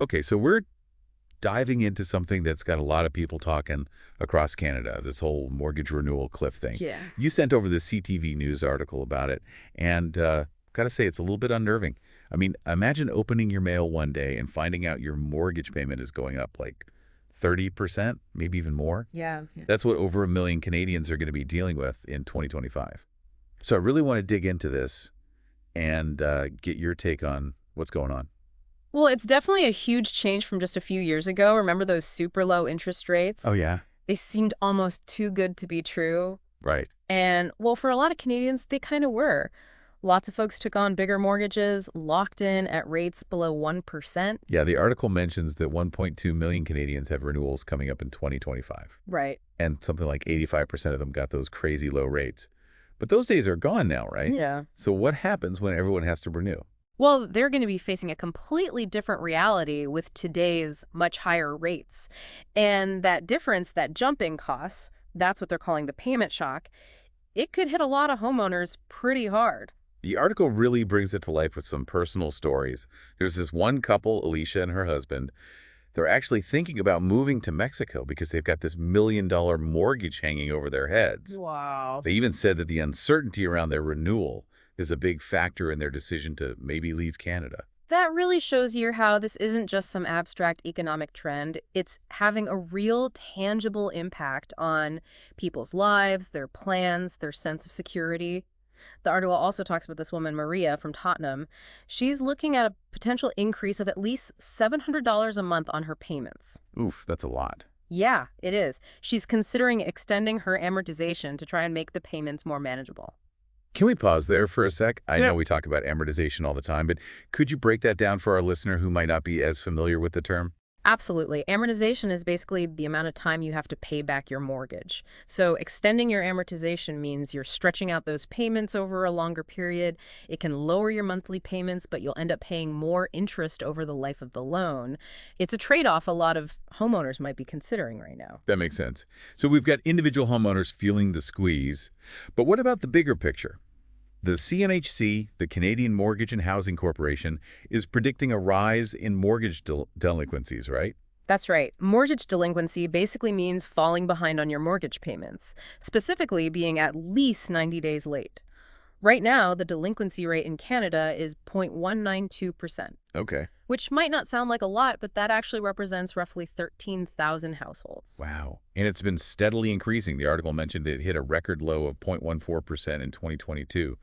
Okay, so we're diving into something that's got a lot of people talking across Canada, this whole mortgage renewal cliff thing. Yeah. You sent over the CTV News article about it, and gotta say, it's a little bit unnerving. I mean, imagine opening your mail one day and finding out your mortgage payment is going up like 30%, maybe even more. Yeah. That's what over 1 million Canadians are going to be dealing with in 2025. So I really want to dig into this and get your take on what's going on. Well, it's definitely a huge change from just a few years ago. Remember those super low interest Oh, rates? yeah? They seemed almost too good to be true. Right. And, well, for a lot of Canadians, they kind of were. Lots of folks took on bigger mortgages, locked in at rates below 1%. Yeah, the article mentions that 1.2 million Canadians have renewals coming up in 2025. Right. And something like 85% of them got those crazy low rates. But those days are gone now, right? Yeah. So what happens when everyone has to renew? Well, they're going to be facing a completely different reality with today's much higher rates. And that difference, that jump in costs, that's what they're calling the payment shock, it could hit a lot of homeowners pretty hard. The article really brings it to life with some personal stories. There's this one couple, Alicia and her husband. They're actually thinking about moving to Mexico because they've got this $1 million mortgage hanging over their heads. Wow. They even said that the uncertainty around their renewal is a big factor in their decision to maybe leave Canada. That really shows you how this isn't just some abstract economic trend. It's having a real, tangible impact on people's lives, their plans, their sense of security. The article also talks about this woman, Maria, from Tottenham. She's looking at a potential increase of at least $700 a month on her payments. Oof, that's a lot. Yeah, it is. She's considering extending her amortization to try and make the payments more manageable. Can we pause there for a sec? I Yeah. know we talk about amortization all the time, but could you break that down for our listener who might not be as familiar with the term? Absolutely. Amortization is basically the amount of time you have to pay back your mortgage. So extending your amortization means you're stretching out those payments over a longer period. It can lower your monthly payments, but you'll end up paying more interest over the life of the loan. It's a trade-off a lot of homeowners might be considering right now. That makes sense. So we've got individual homeowners feeling the squeeze, but what about the bigger picture? The CMHC, the Canadian Mortgage and Housing Corporation, is predicting a rise in mortgage delinquencies, right? That's right. Mortgage delinquency basically means falling behind on your mortgage payments, specifically being at least 90 days late. Right now, the delinquency rate in Canada is 0.192%, Okay. which might not sound like a lot, but that actually represents roughly 13,000 households. Wow. And it's been steadily increasing. The article mentioned it hit a record low of 0.14% in 2022.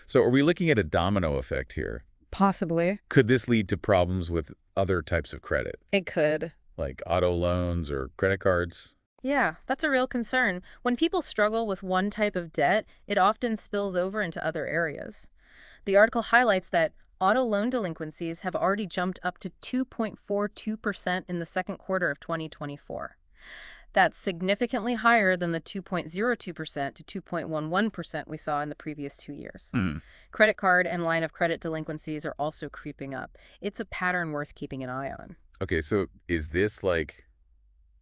So are we looking at a domino effect here? Possibly. Could this lead to problems with other types of credit, It could. like auto loans or credit cards? Yeah, that's a real concern. When people struggle with one type of debt, it often spills over into other areas. The article highlights that auto loan delinquencies have already jumped up to 2.42% in the second quarter of 2024. That's significantly higher than the 2.02% to 2.11% we saw in the previous 2 years. Credit card and line of credit delinquencies are also creeping up. It's a pattern worth keeping an eye on. Okay, so is this like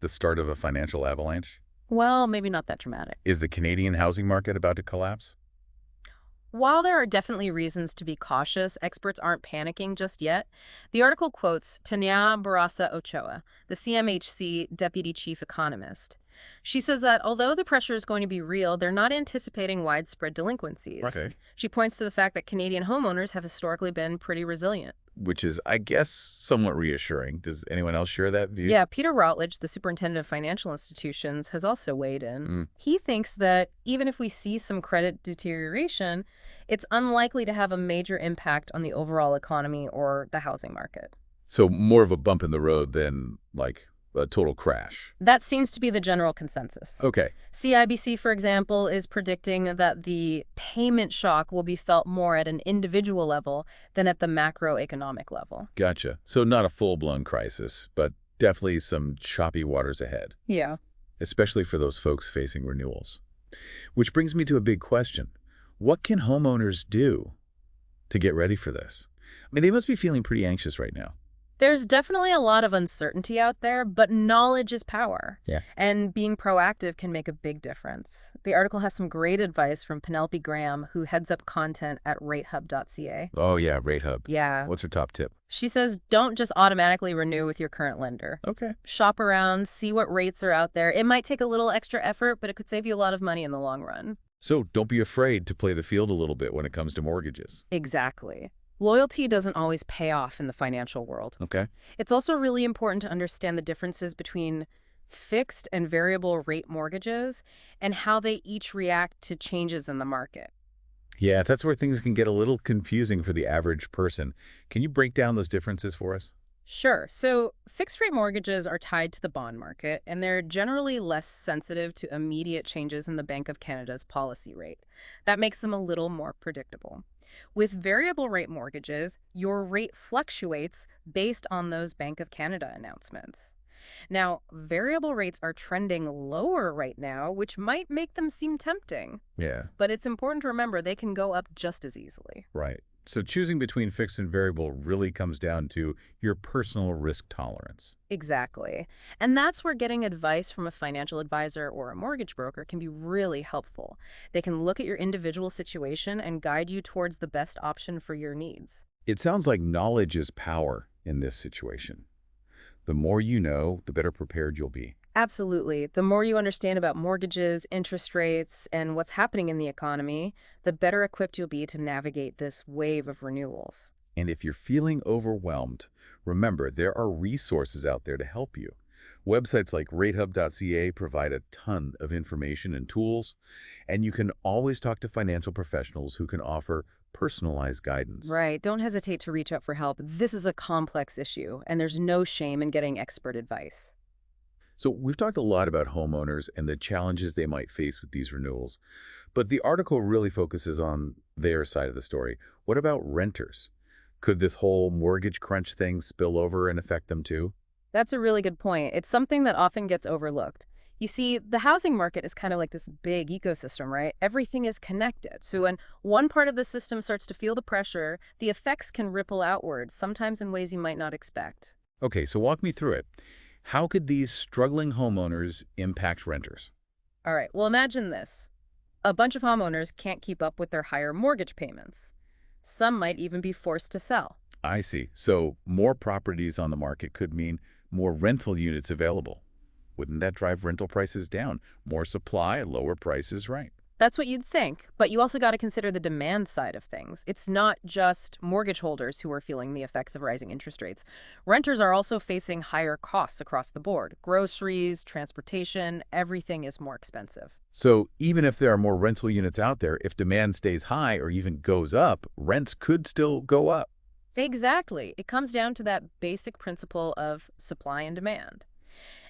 the start of a financial avalanche? Well, maybe not that dramatic. Is the Canadian housing market about to collapse? While there are definitely reasons to be cautious, experts aren't panicking just yet. The article quotes Tanya Barraza Ochoa, the CMHC deputy chief economist. She says that although the pressure is going to be real, they're not anticipating widespread delinquencies. Okay. She points to the fact that Canadian homeowners have historically been pretty resilient. Which is, I guess, somewhat reassuring. Does anyone else share that view? Yeah, Peter Routledge, the superintendent of financial institutions, has also weighed in. He thinks that even if we see some credit deterioration, it's unlikely to have a major impact on the overall economy or the housing market. So more of a bump in the road than, like, a total crash. That seems to be the general consensus. Okay. CIBC, for example, is predicting that the payment shock will be felt more at an individual level than at the macroeconomic level. Gotcha. So not a full-blown crisis, but definitely some choppy waters ahead, Yeah. especially for those folks facing renewals. Which brings me to a big question. What can homeowners do to get ready for this? I mean, they must be feeling pretty anxious right now. There's definitely a lot of uncertainty out there, but knowledge is power. Yeah. And being proactive can make a big difference. The article has some great advice from Penelope Graham, who heads up content at ratehub.ca. Oh, yeah, Rate Hub. Yeah. What's her top tip? She says don't just automatically renew with your current lender. Okay. Shop around, see what rates are out there. It might take a little extra effort, but it could save you a lot of money in the long run. So don't be afraid to play the field a little bit when it comes to mortgages. Exactly. Loyalty doesn't always pay off in the financial world. Okay. It's also really important to understand the differences between fixed and variable rate mortgages and how they each react to changes in the market. Yeah, that's where things can get a little confusing for the average person. Can you break down those differences for us? Sure. So fixed rate mortgages are tied to the bond market, and they're generally less sensitive to immediate changes in the Bank of Canada's policy rate. That makes them a little more predictable. With variable rate mortgages, your rate fluctuates based on those Bank of Canada announcements. Now, variable rates are trending lower right now, which might make them seem tempting, Yeah, but it's important to remember they can go up just as easily. right. So choosing between fixed and variable really comes down to your personal risk tolerance. Exactly. And that's where getting advice from a financial advisor or a mortgage broker can be really helpful. They can look at your individual situation and guide you towards the best option for your needs. It sounds like knowledge is power in this situation. The more you know, the better prepared you'll be. Absolutely. The more you understand about mortgages, interest rates, and what's happening in the economy, the better equipped you'll be to navigate this wave of renewals. And if you're feeling overwhelmed, remember there are resources out there to help you. Websites like ratehub.ca provide a ton of information and tools, and you can always talk to financial professionals who can offer personalized guidance. Right. Don't hesitate to reach out for help. This is a complex issue, and there's no shame in getting expert advice. So we've talked a lot about homeowners and the challenges they might face with these renewals, but the article really focuses on their side of the story. What about renters? Could this whole mortgage crunch thing spill over and affect them too? That's a really good point. It's something that often gets overlooked. You see, the housing market is kind of like this big ecosystem, right? Everything is connected. So when one part of the system starts to feel the pressure, the effects can ripple outwards, sometimes in ways you might not expect. Okay, so walk me through it. How could these struggling homeowners impact renters? All right, well, imagine this. A bunch of homeowners can't keep up with their higher mortgage payments. Some might even be forced to sell. I see. So more properties on the market could mean more rental units available. Wouldn't that drive rental prices down? More supply, lower prices, right? That's what you'd think, but you also got to consider the demand side of things. It's not just mortgage holders who are feeling the effects of rising interest rates. Renters are also facing higher costs across the board. Groceries, transportation, everything is more expensive. So even if there are more rental units out there, if demand stays high or even goes up, rents could still go up. Exactly. It comes down to that basic principle of supply and demand.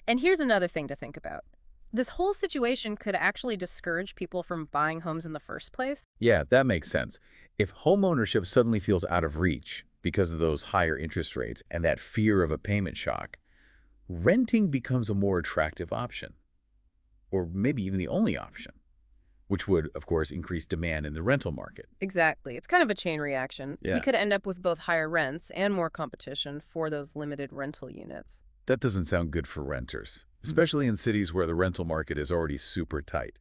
And here's another thing to think about. This whole situation could actually discourage people from buying homes in the first place. Yeah, that makes sense. If homeownership suddenly feels out of reach because of those higher interest rates and that fear of a payment shock, renting becomes a more attractive option, or maybe even the only option, which would, of course, increase demand in the rental market. Exactly. It's kind of a chain reaction. Yeah. We could end up with both higher rents and more competition for those limited rental units. That doesn't sound good for renters, especially in cities where the rental market is already super tight,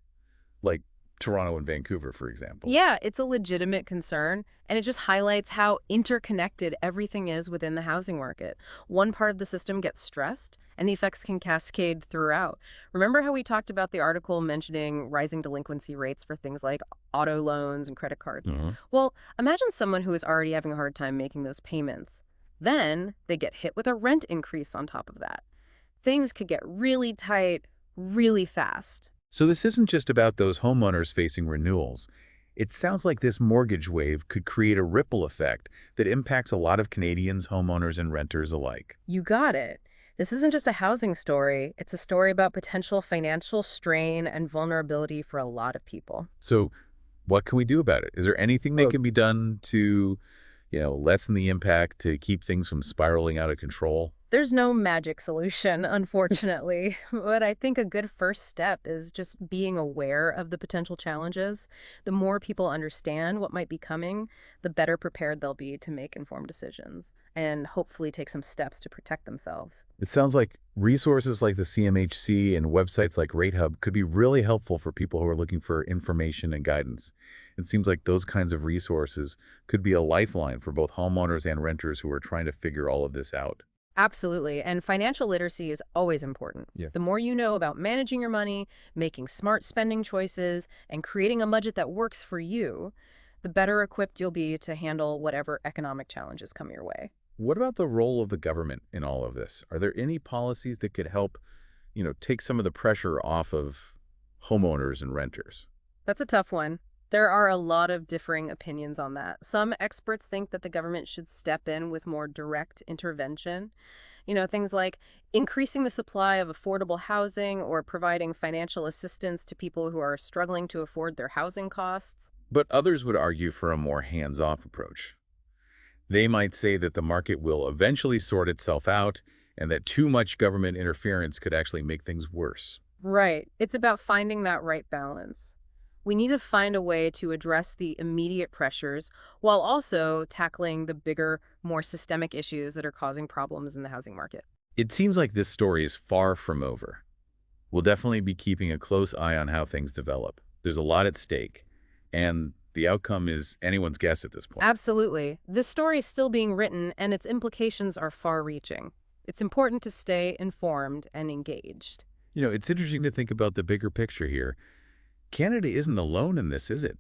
like Toronto and Vancouver, for example. Yeah, it's a legitimate concern, and it just highlights how interconnected everything is within the housing market. One part of the system gets stressed, and the effects can cascade throughout. Remember how we talked about the article mentioning rising delinquency rates for things like auto loans and credit cards? Mhm. Well, imagine someone who is already having a hard time making those payments. Then they get hit with a rent increase on top of that. Things could get really tight really fast. So this isn't just about those homeowners facing renewals. It sounds like this mortgage wave could create a ripple effect that impacts a lot of Canadians, homeowners, and renters alike. You got it. This isn't just a housing story. It's a story about potential financial strain and vulnerability for a lot of people. So what can we do about it? Is there anything that can be done to, lessen the impact, to keep things from spiraling out of control? There's no magic solution, unfortunately, but I think a good first step is just being aware of the potential challenges. The more people understand what might be coming, the better prepared they'll be to make informed decisions and hopefully take some steps to protect themselves. It sounds like resources like the CMHC and websites like RateHub could be really helpful for people who are looking for information and guidance. It seems like those kinds of resources could be a lifeline for both homeowners and renters who are trying to figure all of this out. Absolutely. And financial literacy is always important. Yeah. The more you know about managing your money, making smart spending choices, and creating a budget that works for you, the better equipped you'll be to handle whatever economic challenges come your way. What about the role of the government in all of this? Are there any policies that could help, take some of the pressure off of homeowners and renters? That's a tough one. There are a lot of differing opinions on that. Some experts think that the government should step in with more direct intervention. Things like increasing the supply of affordable housing or providing financial assistance to people who are struggling to afford their housing costs. But others would argue for a more hands-off approach. They might say that the market will eventually sort itself out and that too much government interference could actually make things worse. Right. It's about finding that right balance. We need to find a way to address the immediate pressures while also tackling the bigger, more systemic issues that are causing problems in the housing market. It seems like this story is far from over. We'll definitely be keeping a close eye on how things develop. There's a lot at stake, and the outcome is anyone's guess at this point. Absolutely. This story is still being written, and its implications are far-reaching. It's important to stay informed and engaged. It's interesting to think about the bigger picture here. Canada isn't alone in this, is it?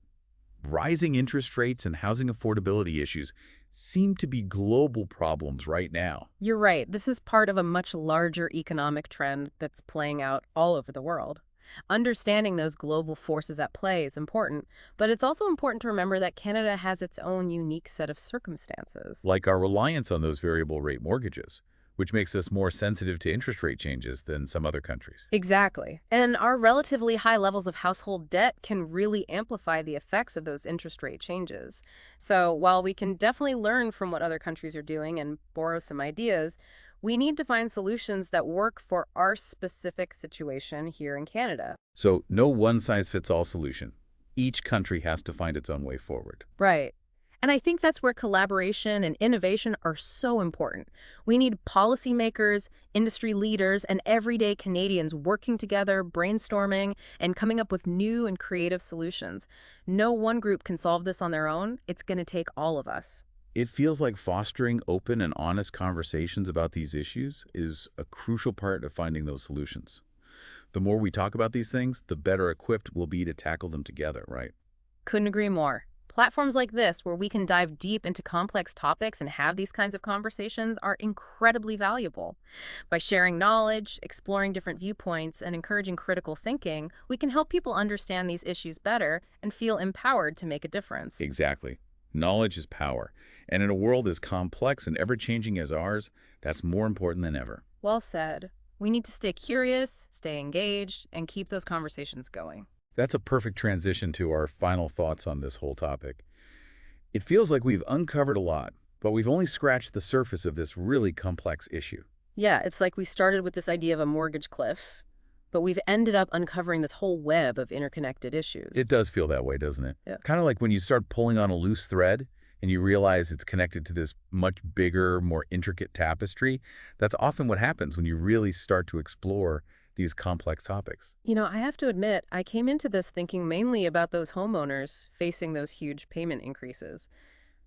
Rising interest rates and housing affordability issues seem to be global problems right now. You're right. This is part of a much larger economic trend that's playing out all over the world. Understanding those global forces at play is important, but it's also important to remember that Canada has its own unique set of circumstances. Like our reliance on those variable rate mortgages, which makes us more sensitive to interest rate changes than some other countries. Exactly. And our relatively high levels of household debt can really amplify the effects of those interest rate changes. So while we can definitely learn from what other countries are doing and borrow some ideas, we need to find solutions that work for our specific situation here in Canada. So no one-size-fits-all solution. Each country has to find its own way forward. Right. And I think that's where collaboration and innovation are so important. We need policymakers, industry leaders, and everyday Canadians working together, brainstorming, and coming up with new and creative solutions. No one group can solve this on their own. It's going to take all of us. It feels like fostering open and honest conversations about these issues is a crucial part of finding those solutions. The more we talk about these things, the better equipped we'll be to tackle them together, right? Couldn't agree more. Platforms like this, where we can dive deep into complex topics and have these kinds of conversations, are incredibly valuable. By sharing knowledge, exploring different viewpoints, and encouraging critical thinking, we can help people understand these issues better and feel empowered to make a difference. Exactly. Knowledge is power. And in a world as complex and ever-changing as ours, that's more important than ever. Well said. We need to stay curious, stay engaged, and keep those conversations going. That's a perfect transition to our final thoughts on this whole topic. It feels like we've uncovered a lot, but we've only scratched the surface of this really complex issue. Yeah, it's like we started with this idea of a mortgage cliff, but we've ended up uncovering this whole web of interconnected issues. It does feel that way, doesn't it? Yeah. Kind of like when you start pulling on a loose thread and you realize it's connected to this much bigger, more intricate tapestry. That's often what happens when you really start to explore these complex topics. I have to admit, I came into this thinking mainly about those homeowners facing those huge payment increases.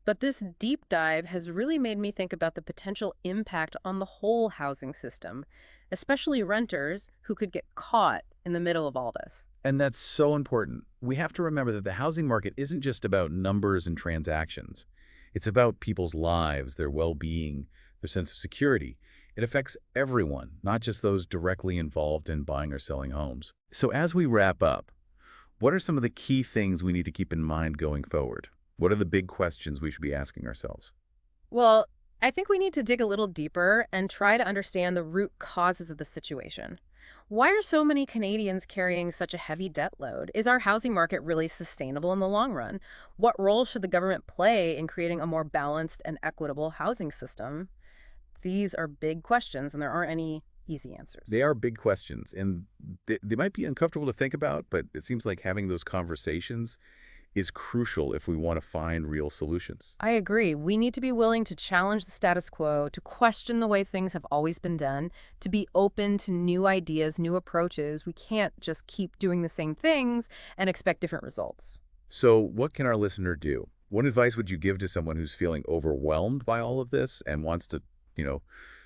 But this deep dive has really made me think about the potential impact on the whole housing system, especially renters who could get caught in the middle of all this. And that's so important. We have to remember that the housing market isn't just about numbers and transactions. It's about people's lives, their well-being, their sense of security. It affects everyone, not just those directly involved in buying or selling homes. So as we wrap up, what are some of the key things we need to keep in mind going forward? What are the big questions we should be asking ourselves? Well, I think we need to dig a little deeper and try to understand the root causes of the situation. Why are so many Canadians carrying such a heavy debt load? Is our housing market really sustainable in the long run? What role should the government play in creating a more balanced and equitable housing system? These are big questions, and there aren't any easy They answers. are big questions, and they might be uncomfortable to think about, but it seems like having those conversations is crucial if we want to find real solutions. I agree. We need to be willing to challenge the status quo, to question the way things have always been done, to be open to new ideas, new approaches. We can't just keep doing the same things and expect different results. So what can our listener do? What advice would you give to someone who's feeling overwhelmed by all of this and wants to, you know,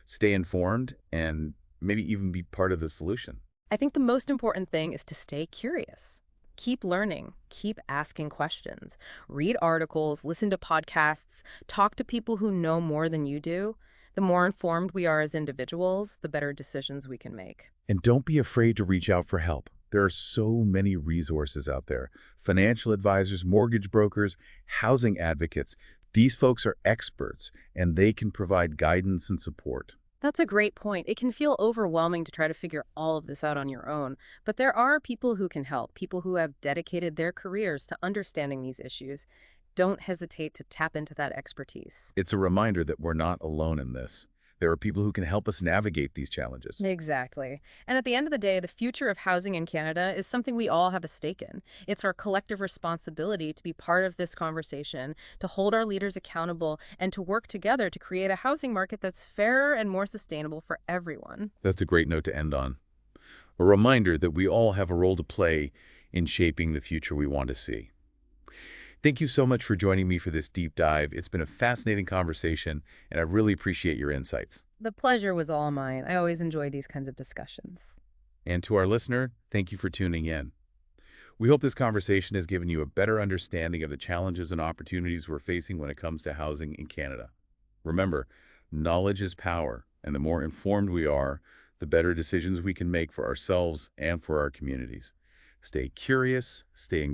stay informed and maybe even be part of the solution? I think the most important thing is to stay curious. Keep learning, keep asking questions, read articles, listen to podcasts, talk to people who know more than you do. The more informed we are as individuals, the better decisions we can make. And don't be afraid to reach out for help. There are so many resources out there. Financial advisors, mortgage brokers, housing advocates. These folks are experts, and they can provide guidance and support. That's a great point. It can feel overwhelming to try to figure all of this out on your own, but there are people who can help, people who have dedicated their careers to understanding these issues. Don't hesitate to tap into that expertise. It's a reminder that we're not alone in this. There are people who can help us navigate these challenges. Exactly. And at the end of the day, the future of housing in Canada is something we all have a stake in. It's our collective responsibility to be part of this conversation, to hold our leaders accountable, and to work together to create a housing market that's fairer and more sustainable for everyone. That's a great note to end on. A reminder that we all have a role to play in shaping the future we want to see. Thank you so much for joining me for this deep dive. It's been a fascinating conversation, and I really appreciate your insights. The pleasure was all mine. I always enjoy these kinds of discussions. And to our listener, thank you for tuning in. We hope this conversation has given you a better understanding of the challenges and opportunities we're facing when it comes to housing in Canada. Remember, knowledge is power, and the more informed we are, the better decisions we can make for ourselves and for our communities. Stay curious, stay engaged.